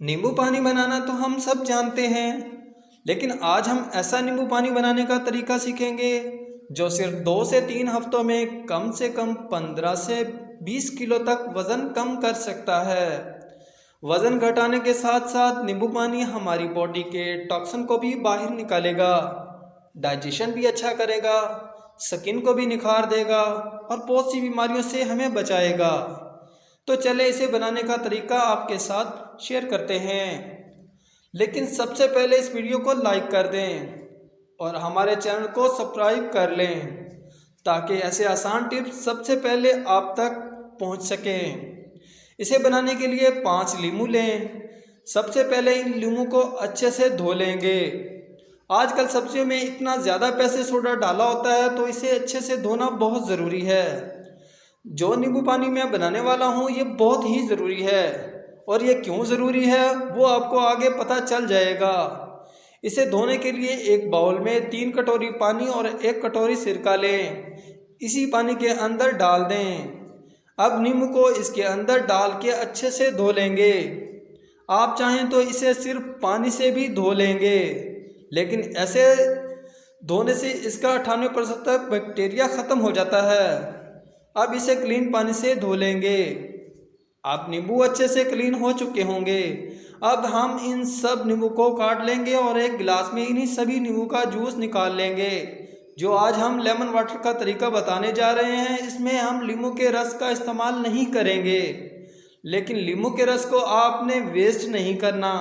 नींबू पानी बनाना तो हम सब जानते हैं, लेकिन आज हम ऐसा नींबू पानी बनाने का तरीका सीखेंगे जो सिर्फ 2 से 3 हफ्तों में कम से कम 15 से 20 किलो तक वज़न कम कर सकता है। वज़न घटाने के साथ साथ नींबू पानी हमारी बॉडी के टॉक्सिन को भी बाहर निकालेगा, डाइजेशन भी अच्छा करेगा, स्किन को भी निखार देगा और बहुत सी बीमारियों से हमें बचाएगा। तो चले इसे बनाने का तरीका आपके साथ शेयर करते हैं। लेकिन सबसे पहले इस वीडियो को लाइक कर दें और हमारे चैनल को सब्सक्राइब कर लें ताकि ऐसे आसान टिप्स सबसे पहले आप तक पहुंच सकें। इसे बनाने के लिए 5 नींबू लें। सबसे पहले इन नींबू को अच्छे से धो लेंगे। आजकल सब्जियों में इतना ज़्यादा पैसे सोडा डाला होता है तो इसे अच्छे से धोना बहुत ज़रूरी है। जो नींबू पानी मैं बनाने वाला हूँ ये बहुत ही ज़रूरी है और ये क्यों ज़रूरी है वो आपको आगे पता चल जाएगा। इसे धोने के लिए एक बाउल में 3 कटोरी पानी और 1 कटोरी सिरका लें। इसी पानी के अंदर डाल दें। अब नींबू को इसके अंदर डाल के अच्छे से धो लेंगे। आप चाहें तो इसे सिर्फ पानी से भी धो लेंगे, लेकिन ऐसे धोने से इसका 98% तक बैक्टीरिया ख़त्म हो जाता है। अब इसे क्लीन पानी से धो लेंगे। अब नींबू अच्छे से क्लीन हो चुके होंगे। अब हम इन सब नींबू को काट लेंगे और एक गिलास में इन्हीं सभी नींबू का जूस निकाल लेंगे। जो आज हम लेमन वाटर का तरीका बताने जा रहे हैं इसमें हम नींबू के रस का इस्तेमाल नहीं करेंगे, लेकिन नींबू के रस को आपने वेस्ट नहीं करना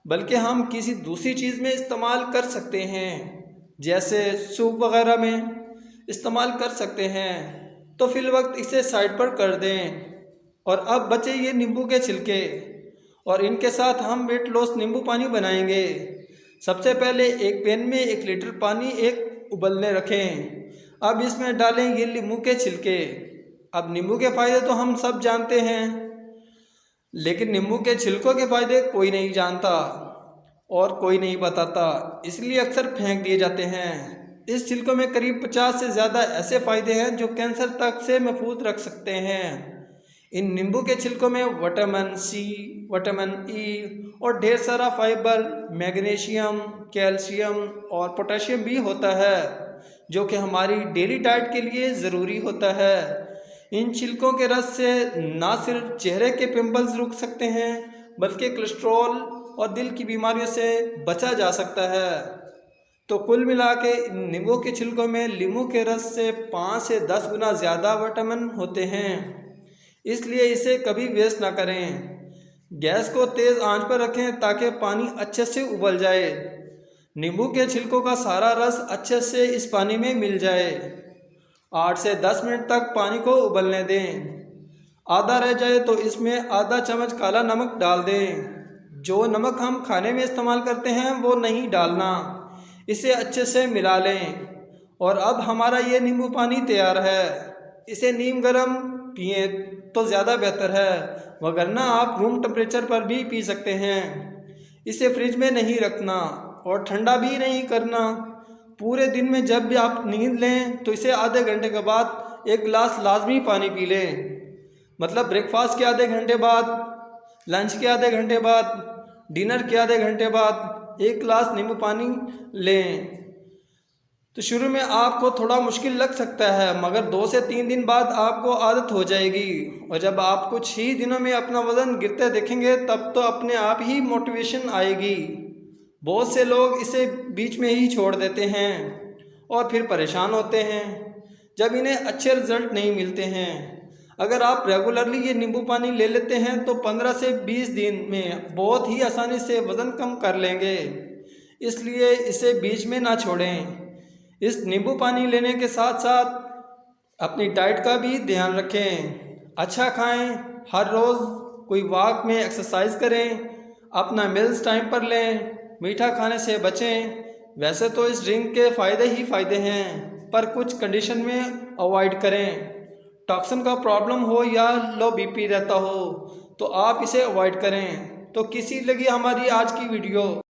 बल्कि हम किसी दूसरी चीज़ में इस्तेमाल कर सकते हैं, जैसे सूप वगैरह में इस्तेमाल कर सकते हैं। तो फिल वक्त इसे साइड पर कर दें। और अब बचे ये नींबू के छिलके और इनके साथ हम वेट लॉस नींबू पानी बनाएंगे। सबसे पहले एक पैन में 1 लीटर पानी एक उबलने रखें। अब इसमें डालें ये नींबू के छिलके। अब नींबू के फ़ायदे तो हम सब जानते हैं, लेकिन नींबू के छिलकों के फ़ायदे कोई नहीं जानता और कोई नहीं बताता, इसलिए अक्सर फेंक दिए जाते हैं। इस छिलकों में करीब 50 से ज़्यादा ऐसे फ़ायदे हैं जो कैंसर तक से महफूज रख सकते हैं। इन नींबू के छिलकों में विटामिन सी, विटामिन ई और ढेर सारा फाइबर, मैग्नीशियम, कैल्शियम और पोटेशियम भी होता है, जो कि हमारी डेली डाइट के लिए ज़रूरी होता है। इन छिलकों के रस से ना सिर्फ चेहरे के पिंपल्स रुक सकते हैं बल्कि कोलेस्ट्रॉल और दिल की बीमारियों से बचा जा सकता है। तो कुल मिला के नींबू के छिलकों में नींबू के रस से 5 से 10 गुना ज़्यादा विटामिन होते हैं, इसलिए इसे कभी वेस्ट ना करें। गैस को तेज़ आंच पर रखें ताकि पानी अच्छे से उबल जाए। नींबू के छिलकों का सारा रस अच्छे से इस पानी में मिल जाए। 8 से 10 मिनट तक पानी को उबलने दें। आधा रह जाए तो इसमें आधा चम्मच काला नमक डाल दें। जो नमक हम खाने में इस्तेमाल करते हैं वो नहीं डालना। इसे अच्छे से मिला लें और अब हमारा ये नींबू पानी तैयार है। इसे नीम गर्म पिए तो ज़्यादा बेहतर है, वरना आप रूम टेम्परेचर पर भी पी सकते हैं। इसे फ्रिज में नहीं रखना और ठंडा भी नहीं करना। पूरे दिन में जब भी आप नींद लें तो इसे आधे घंटे के बाद 1 गिलास लाजमी पानी पी लें। मतलब ब्रेकफास्ट के आधे घंटे बाद, लंच के आधे घंटे बाद, डिनर के आधे घंटे बाद 1 गिलास नींबू पानी लें। तो शुरू में आपको थोड़ा मुश्किल लग सकता है, मगर 2 से 3 दिन बाद आपको आदत हो जाएगी और जब आप कुछ ही दिनों में अपना वज़न गिरते देखेंगे तब तो अपने आप ही मोटिवेशन आएगी। बहुत से लोग इसे बीच में ही छोड़ देते हैं और फिर परेशान होते हैं जब इन्हें अच्छे रिजल्ट नहीं मिलते हैं। अगर आप रेगुलरली ये नींबू पानी ले लेते हैं तो 15 से 20 दिन में बहुत ही आसानी से वज़न कम कर लेंगे, इसलिए इसे बीच में ना छोड़ें। इस नींबू पानी लेने के साथ साथ अपनी डाइट का भी ध्यान रखें। अच्छा खाएं, हर रोज़ कोई वॉक में एक्सरसाइज करें, अपना मील्स टाइम पर लें, मीठा खाने से बचें। वैसे तो इस ड्रिंक के फ़ायदे ही फ़ायदे हैं, पर कुछ कंडीशन में अवॉइड करें। टॉक्सिन का प्रॉब्लम हो या लो बीपी रहता हो तो आप इसे अवॉइड करें। तो कैसी लगी हमारी आज की वीडियो?